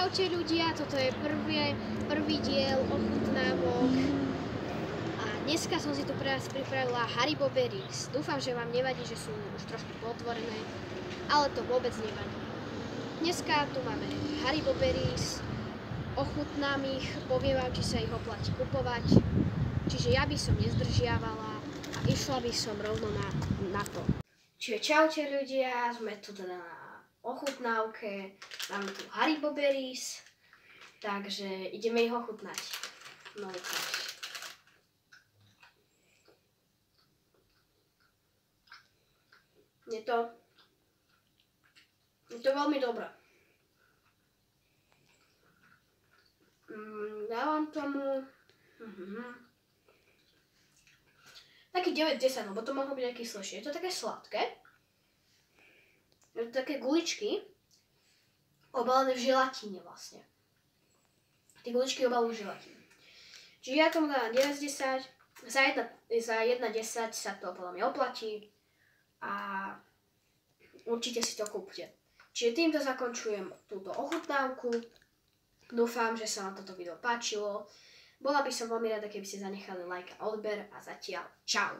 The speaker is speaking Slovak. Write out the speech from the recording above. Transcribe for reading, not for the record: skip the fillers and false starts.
Čaute ľudia, toto je prvý diel ochutnávok a dneska som si tu pre vás pripravila Haribo Berries. Dúfam, že vám nevadí, že sú už trošku potvorené, ale to vôbec nevadí. Dneska tu máme Haribo Berries, ochutnám ich, poviem vám, či sa ich oplatí kupovať. Čiže ja by som nezdržiavala a išla by som rovno na to. Čiže čaute ľudia, sme tu teda na ochutnávke, máme tu Haribo Berries, takže ideme ich ochutnať. No ukáž. Je to veľmi dobré. Dávam tomu taký 9-10, lebo to mohlo byť aj kyslejšie. Je to také sladké. Je to také guličky obalené v želatíne vlastne. Tie guličky obalujú v želatíne. Čiže ja tomu dávam 9-10. Za 1-10 sa to podľa mňa oplatí. A určite si to kúpte. Čiže týmto zakončujem túto ochutnávku. Dúfam, že sa vám toto video páčilo. Bola by som veľmi rada, keby ste zanechali like a odber a zatiaľ čau.